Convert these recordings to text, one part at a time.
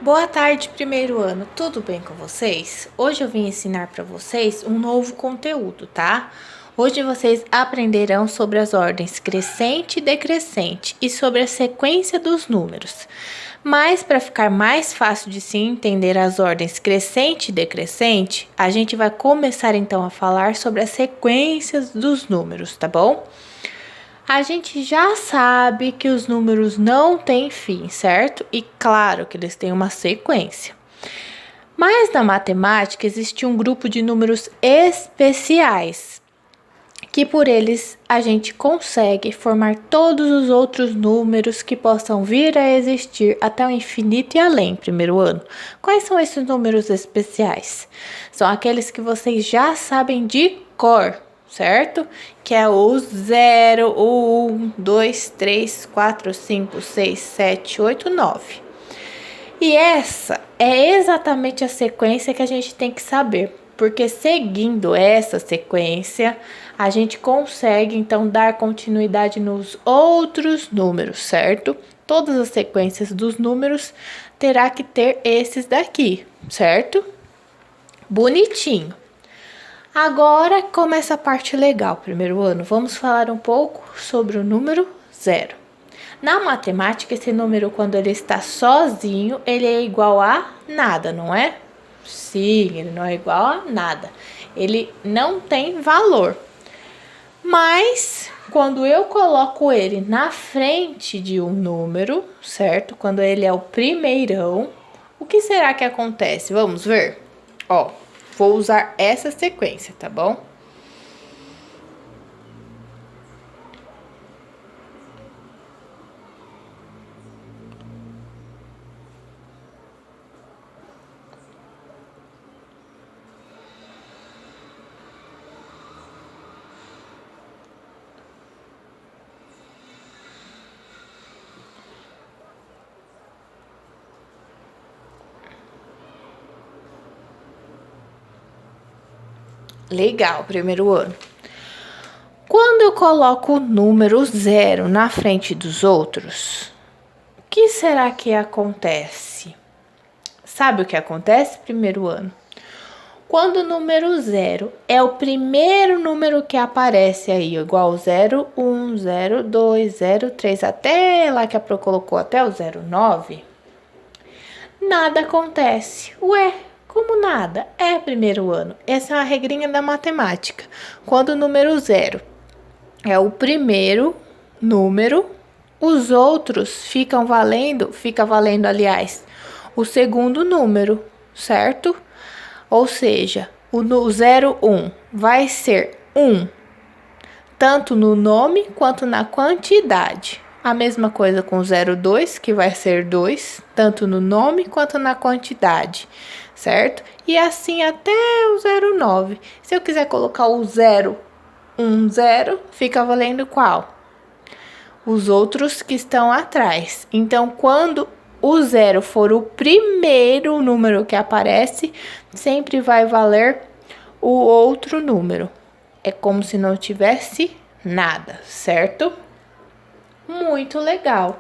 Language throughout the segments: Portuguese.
Boa tarde, primeiro ano. Tudo bem com vocês? Hoje eu vim ensinar para vocês um novo conteúdo, tá? Hoje vocês aprenderão sobre as ordens crescente e decrescente e sobre a sequência dos números. Mas para ficar mais fácil de se entender as ordens crescente e decrescente, a gente vai começar então a falar sobre as sequências dos números, tá bom? A gente já sabe que os números não têm fim, certo? E claro que eles têm uma sequência. Mas na matemática existe um grupo de números especiais, que por eles a gente consegue formar todos os outros números que possam vir a existir até o infinito e além, primeiro ano. Quais são esses números especiais? São aqueles que vocês já sabem de cor, certo? Que é o 0, o 1, 2, 3, 4, 5, 6, 7, 8, 9. E essa é exatamente a sequência que a gente tem que saber, porque seguindo essa sequência, a gente consegue então dar continuidade nos outros números, certo? Todas as sequências dos números terá que ter esses daqui, certo? Bonitinho. Agora começa a parte legal, primeiro ano. Vamos falar um pouco sobre o número 0. Na matemática, esse número, quando ele está sozinho, ele é igual a nada, não é? Sim, ele não é igual a nada. Ele não tem valor. Mas, quando eu coloco ele na frente de um número, certo? Quando ele é o primeirão, o que será que acontece? Vamos ver? Ó, vou usar essa sequência, tá bom? Legal, primeiro ano. Quando eu coloco o número 0 na frente dos outros, o que será que acontece? Sabe o que acontece, primeiro ano? Quando o número 0 é o primeiro número que aparece aí, igual 0, 1, 0, 2, 0, 3, até lá que a Pro colocou até o 0, 9, nada acontece. Ué, como nada? É primeiro ano. Essa é uma regrinha da matemática. Quando o número 0 é o primeiro número, os outros fica valendo, aliás, o segundo número, certo? Ou seja, o 0, 1 vai ser 1, tanto no nome quanto na quantidade. A mesma coisa com o 0, 2, que vai ser 2, tanto no nome quanto na quantidade, certo? E assim até o 0, 9. Se eu quiser colocar o 0, 1, 0, fica valendo qual? Os outros que estão atrás. Então, quando o 0 for o primeiro número que aparece, sempre vai valer o outro número. É como se não tivesse nada, certo? Muito legal.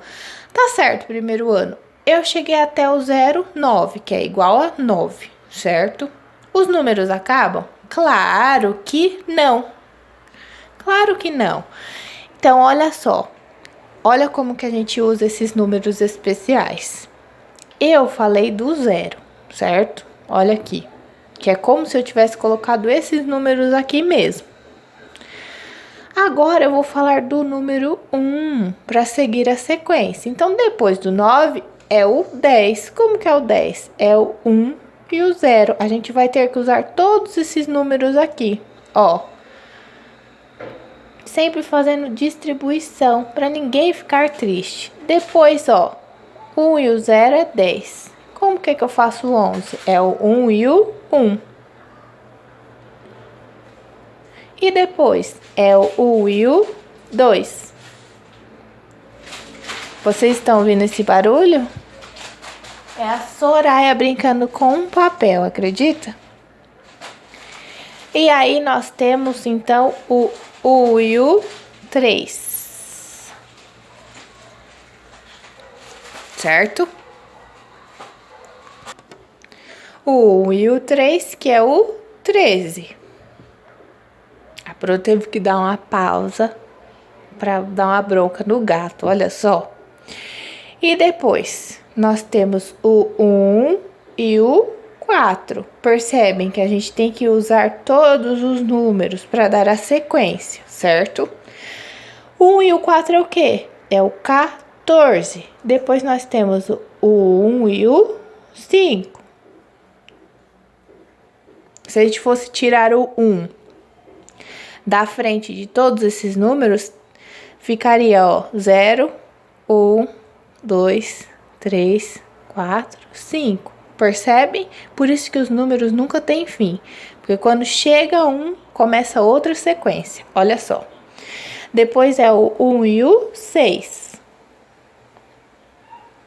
Tá certo, primeiro ano. Eu cheguei até o 0, 9, que é igual a 9, certo? Os números acabam? Claro que não. Claro que não. Então, olha só. Olha como que a gente usa esses números especiais. Eu falei do 0, certo? Olha aqui. Que é como se eu tivesse colocado esses números aqui mesmo. Agora eu vou falar do número 1 para seguir a sequência. Então, depois do 9 é o 10. Como que é o 10? É o 1 e o 0. A gente vai ter que usar todos esses números aqui, ó. Sempre fazendo distribuição para ninguém ficar triste. Depois, ó, 1 e o 0 é 10. Como que eu faço o 11? É o 1 e o 1. E depois é o 1 e o 2. Vocês estão ouvindo esse barulho? É a Soraya brincando com um papel, acredita? E aí nós temos então o 1 e o 3. Certo? O 1 e o 3, que é o 13. A Pro teve que dar uma pausa para dar uma bronca no gato, olha só. E depois, nós temos o 1 e o 4. Percebem que a gente tem que usar todos os números para dar a sequência, certo? O 1 e o 4 é o quê? É o 14. Depois nós temos o 1 e o 5. Se a gente fosse tirar o 1 da frente de todos esses números, ficaria, ó, 0, 1, 2, 3, 4, 5. Percebe? Por isso que os números nunca têm fim. Porque quando chega um, começa outra sequência. Olha só. Depois é o 1 e o 6.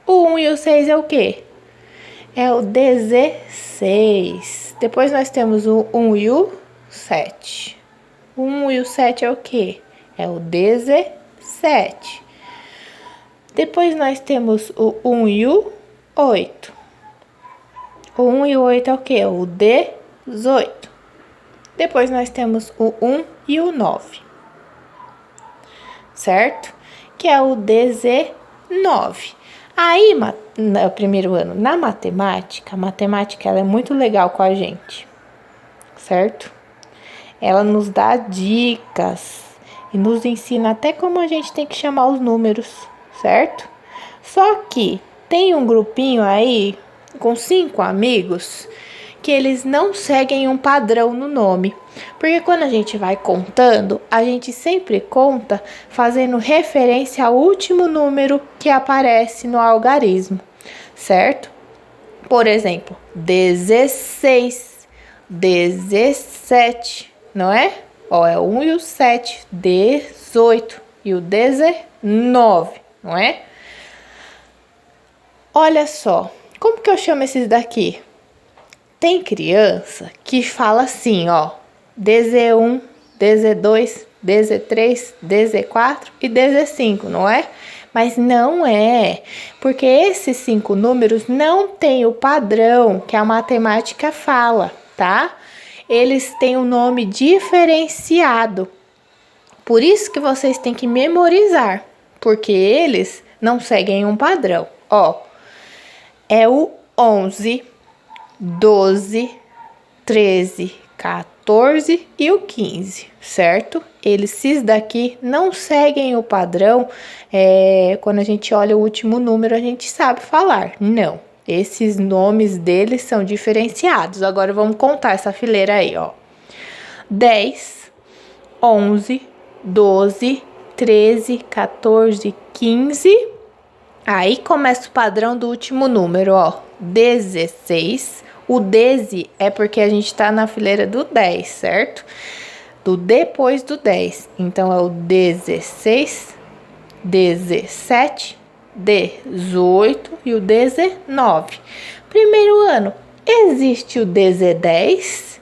O 1 e o 6 é o quê? É o 16. Depois nós temos o 1 e o 7. O 1 e o 7 é o quê? É o 17. Depois nós temos o 1 e o 8. O 1 e o 8 é o quê? O 18. Depois nós temos o 1 e o 9. Certo? Que é o 19. Aí, no primeiro ano, na matemática, a matemática ela é muito legal com a gente. Certo? Ela nos dá dicas e nos ensina até como a gente tem que chamar os números, certo? Só que tem um grupinho aí com 5 amigos que eles não seguem um padrão no nome. Porque quando a gente vai contando, a gente sempre conta fazendo referência ao último número que aparece no algarismo, certo? Por exemplo, 16, 17, não é? Ó, é o 1 e o 7, 18 e o 19, não é? Olha só, como que eu chamo esses daqui? Tem criança que fala assim, ó, DZ1, DZ2, DZ3, DZ4 e DZ5, não é? Mas não é, porque esses 5 números não têm o padrão que a matemática fala, tá? Eles têm um nome diferenciado. Por isso que vocês têm que memorizar, porque eles não seguem um padrão. Ó, é o 11, 12, 13, 14 e o 15, certo? Esses daqui não seguem o padrão. Quando a gente olha o último número, a gente sabe falar. Não, esses nomes deles são diferenciados. Agora vamos contar essa fileira aí, ó. 10, 11, 12, 13, 14, 15. Aí começa o padrão do último número, ó. 16. O 10 é porque a gente tá na fileira do 10, certo? Do depois do 10. Então, é o 16, 17, 18 e o 19. Primeiro ano, existe o 10?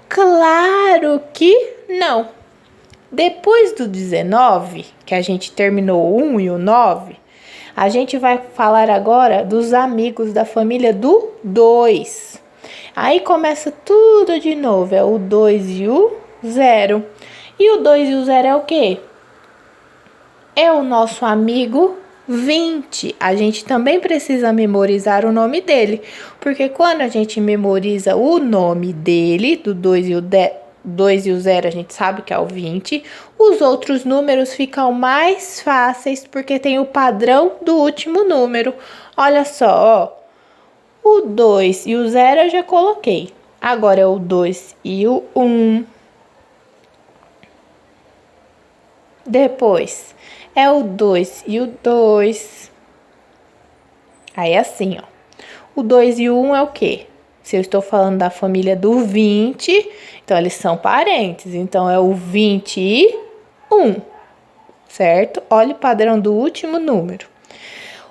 Claro que não. Depois do 19, que a gente terminou o 1 e o 9, a gente vai falar agora dos amigos da família do 2. Aí começa tudo de novo, é o 2 e o 0. E o 2 e o 0 é o quê? É o nosso amigo 20. A gente também precisa memorizar o nome dele, porque quando a gente memoriza o nome dele, do 2 e o 0, a gente sabe que é o 20. Os outros números ficam mais fáceis porque tem o padrão do último número. Olha só, ó. O 2 e o 0 eu já coloquei. Agora é o 2 e o 1. Depois é o 2 e o 2. Aí assim, ó. O 2 e o 1 é o quê? Se eu estou falando da família do 20, então eles são parentes. Então, é o 21, certo? Olha o padrão do último número.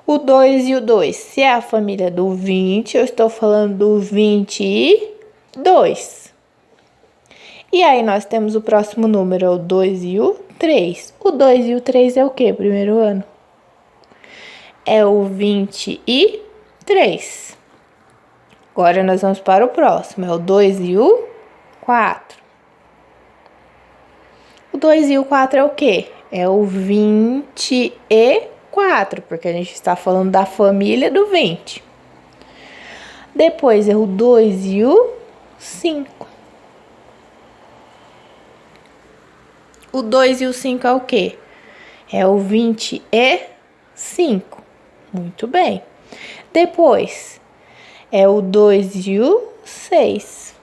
O 2 e o 2, se é a família do 20, eu estou falando do 22. E aí, nós temos o próximo número, é o 2 e o 3. O 2 e o 3 é o quê, primeiro ano? É o 23. Agora nós vamos para o próximo, é o 2 e o 4. O 2 e o 4 é o quê? É o 24, porque a gente está falando da família do 20. Depois é o 2 e o 5. O 2 e o 5 é o quê? É o 25. Muito bem. Depois é o 2 e o 6.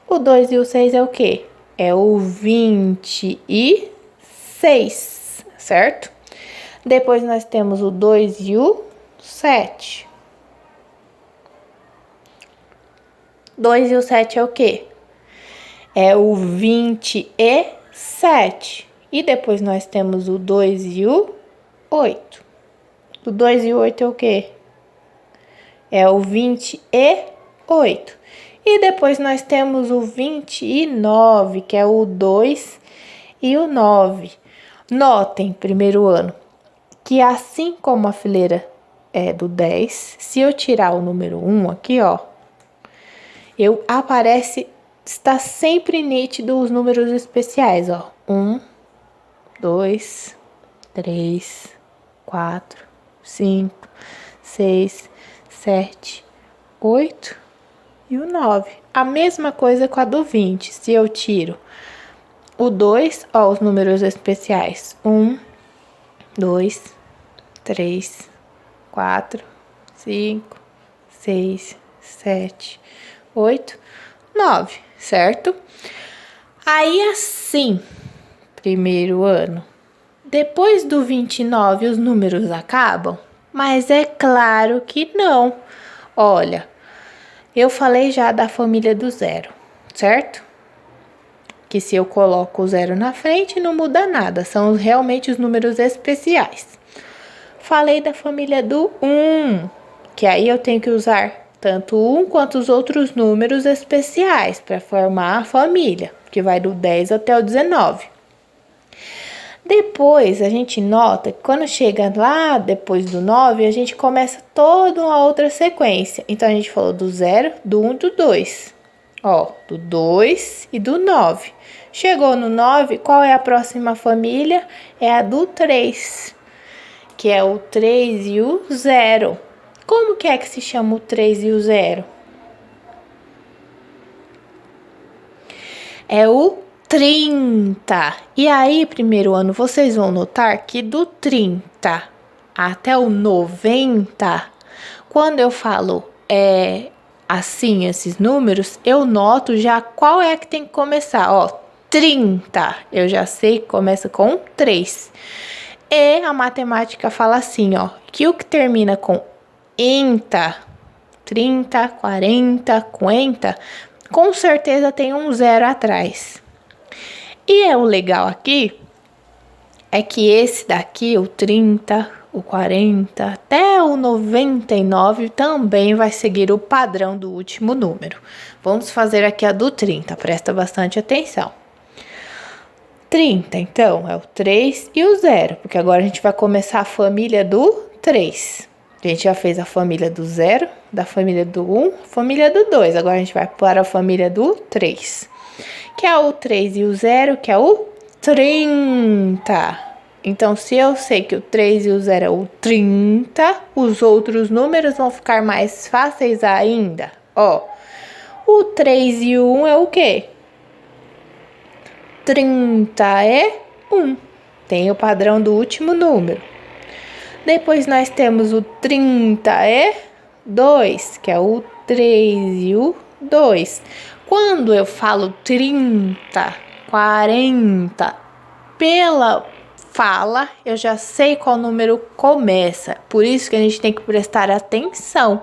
O 2 e o 6 é o quê? É o 26, certo? Depois nós temos o 2 e o 7. 2 e o 7 é o quê? É o 27. E depois nós temos o 2 e o 8. O 2 e o 8 é o quê? É o 28. E depois nós temos o 29, que é o 2 e o 9. Notem, primeiro ano, que assim como a fileira é do 10, se eu tirar o número 1 aqui, ó, está sempre nítido os números especiais, ó. 1, 2, 3, 4, 5, 6, 7, 8 e o 9. A mesma coisa com a do 20. Se eu tiro o 2, ó, os números especiais. 1, 2, 3, 4, 5, 6, 7, 8, 9, certo? Aí assim, primeiro ano. Depois do 29, os números acabam? Mas é claro que não. Olha, eu falei já da família do 0, certo? Que se eu coloco o 0 na frente, não muda nada. São realmente os números especiais. Falei da família do 1, que aí eu tenho que usar tanto o 1 quanto os outros números especiais para formar a família, que vai do 10 até o 19. Depois, a gente nota que quando chega lá depois do 9, a gente começa toda uma outra sequência. Então, a gente falou do 0, do 1 e do 2. Ó, do 2 e do 9. Chegou no 9, qual é a próxima família? É a do 3, que é o 3 e o 0. Como que é que se chama o 3 e o 0? É o 30. E aí, primeiro ano, vocês vão notar que do 30 até o 90, quando eu falo assim, esses números, eu noto já qual é que tem que começar. Ó, 30, eu já sei que começa com 3. E a matemática fala assim, ó, que o que termina com enta, 30, 40, 50, com certeza tem um 0 atrás. E o legal aqui é que esse daqui, o 30, o 40, até o 99 também vai seguir o padrão do último número. Vamos fazer aqui a do 30, presta bastante atenção. 30, então, é o 3 e o 0, porque agora a gente vai começar a família do 3. A gente já fez a família do 0, da família do 1, família do 2. Agora a gente vai para a família do 3, que é o 3 e o 0, que é o 30. Então, se eu sei que o 3 e o 0 é o 30, os outros números vão ficar mais fáceis ainda. Ó, o 3 e o 1 é o quê? 30 é 1. Tem o padrão do último número. Depois nós temos o 30 é 2, que é o 3 e o 2. Quando eu falo 30, 40, pela fala, eu já sei qual número começa. Por isso que a gente tem que prestar atenção,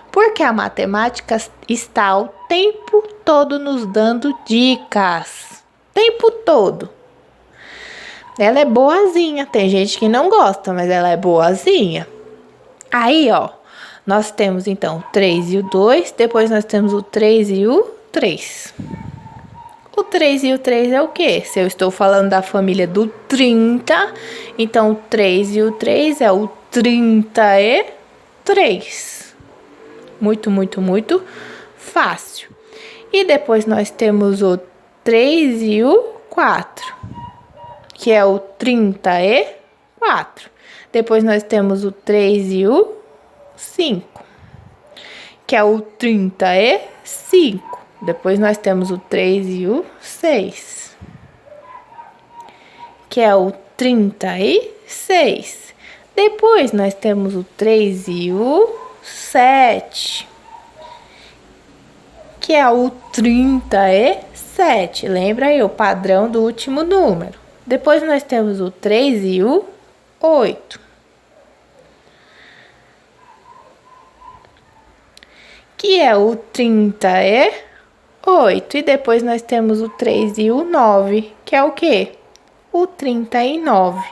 porque a matemática está o tempo todo nos dando dicas. Tempo todo. Ela é boazinha. Tem gente que não gosta, mas ela é boazinha. Aí, ó, nós temos então o 3 e o 2. Depois nós temos o 3 e o 3. O 3 e o 3 é o quê? Se eu estou falando da família do 30, então o 3 e o 3 é o 33. Muito, muito, muito fácil. E depois nós temos o 3 e o 4, que é o 34. Depois nós temos o 3 e o 5, que é o 35. Depois nós temos o 3 e o 6, que é o 36. Depois nós temos o 3 e o 7, que é o 37. Lembra aí o padrão do último número. Depois nós temos o 3 e o 8, que é o 38. E depois nós temos o 3 e o 9, que é o quê? O 39.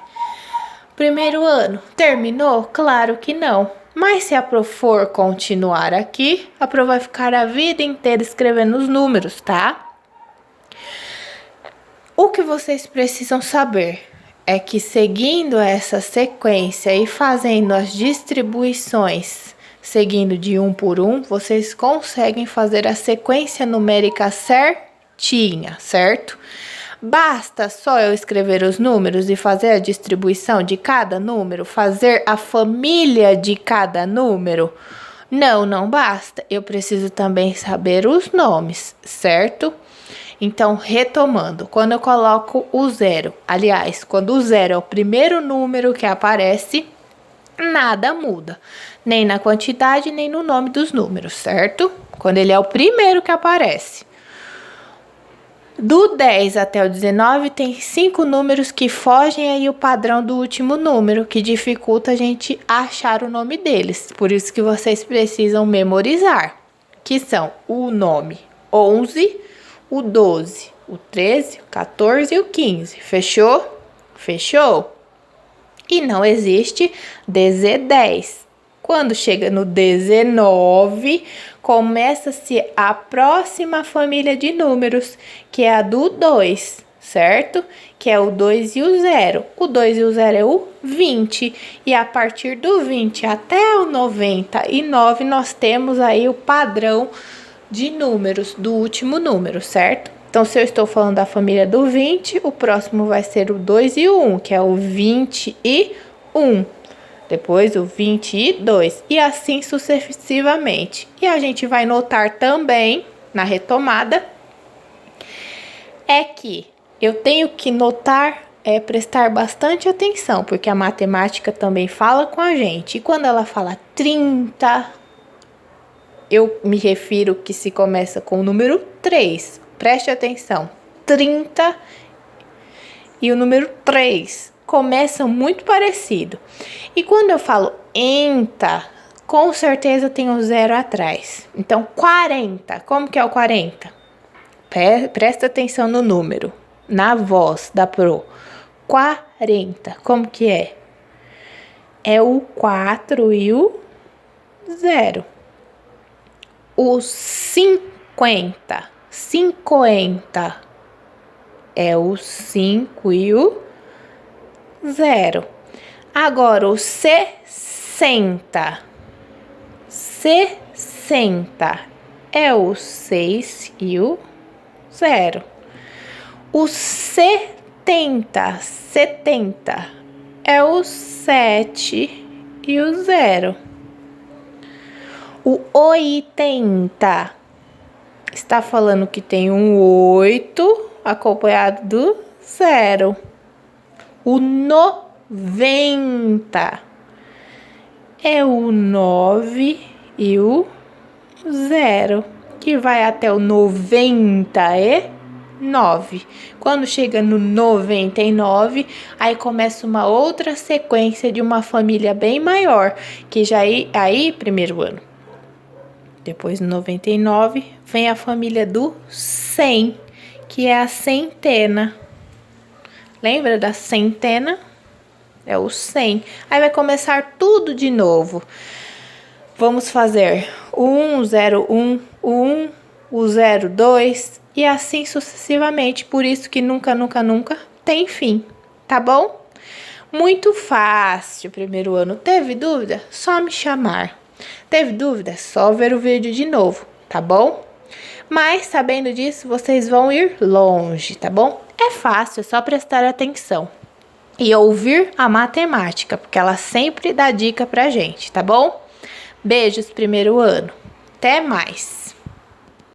Primeiro ano, terminou? Claro que não. Mas se a Pro for continuar aqui, a Pro vai ficar a vida inteira escrevendo os números, tá? O que vocês precisam saber é que seguindo essa sequência e fazendo as distribuições, seguindo de um por um, vocês conseguem fazer a sequência numérica certinha, certo? Basta só eu escrever os números e fazer a distribuição de cada número, fazer a família de cada número? Não, não basta. Eu preciso também saber os nomes, certo? Então, retomando, quando eu coloco o 0, aliás, quando o 0 é o primeiro número que aparece, nada muda, nem na quantidade, nem no nome dos números, certo? Quando ele é o primeiro que aparece. Do 10 até o 19, tem 5 números que fogem aí o padrão do último número, que dificulta a gente achar o nome deles. Por isso que vocês precisam memorizar, que são o nome 11, o 12, o 13, o 14 e o 15. Fechou? Fechou? E não existe DZ10. Quando chega no 19, começa-se a próxima família de números, que é a do 2, certo? Que é o 2 e o 0. O 2 e o 0 é o 20. E a partir do 20 até o 99, nós temos aí o padrão de números do último número, certo? Então, se eu estou falando da família do 20, o próximo vai ser o 2 e o 1, que é o 21. Depois o 22 e assim sucessivamente. E a gente vai notar também, na retomada, é que eu tenho que notar, prestar bastante atenção, porque a matemática também fala com a gente. E quando ela fala 30, eu me refiro que se começa com o número 3. Preste atenção. 30 e o número 3 começam muito parecido. E quando eu falo enta, com certeza tem um 0 atrás. Então, 40. Como que é o 40? Presta atenção no número, na voz da Pro. 40. Como que é? É o 4 e o 0. O 50. 50. É o 5 e o 0. Agora, o 60. 60 é o 6 e o 0. O 70. 70 é o 7 e o 0. O 80 está falando que tem um 8 acompanhado do 0. O 90 é o 9 e o 0, que vai até o 99. Quando chega no 99, aí começa uma outra sequência de uma família bem maior, que já aí primeiro ano. Depois no 99 vem a família do 100, que é a centena. Lembra da centena? É o 100. Aí vai começar tudo de novo. Vamos fazer o 1, 0, 1, o 1, o 0, 2 e assim sucessivamente. Por isso que nunca, nunca, nunca tem fim, tá bom? Muito fácil, primeiro ano. Teve dúvida? Só me chamar. Teve dúvida? É só ver o vídeo de novo, tá bom? Mas, sabendo disso, vocês vão ir longe, tá bom? É fácil, é só prestar atenção e ouvir a matemática, porque ela sempre dá dica pra gente, tá bom? Beijos, primeiro ano. Até mais!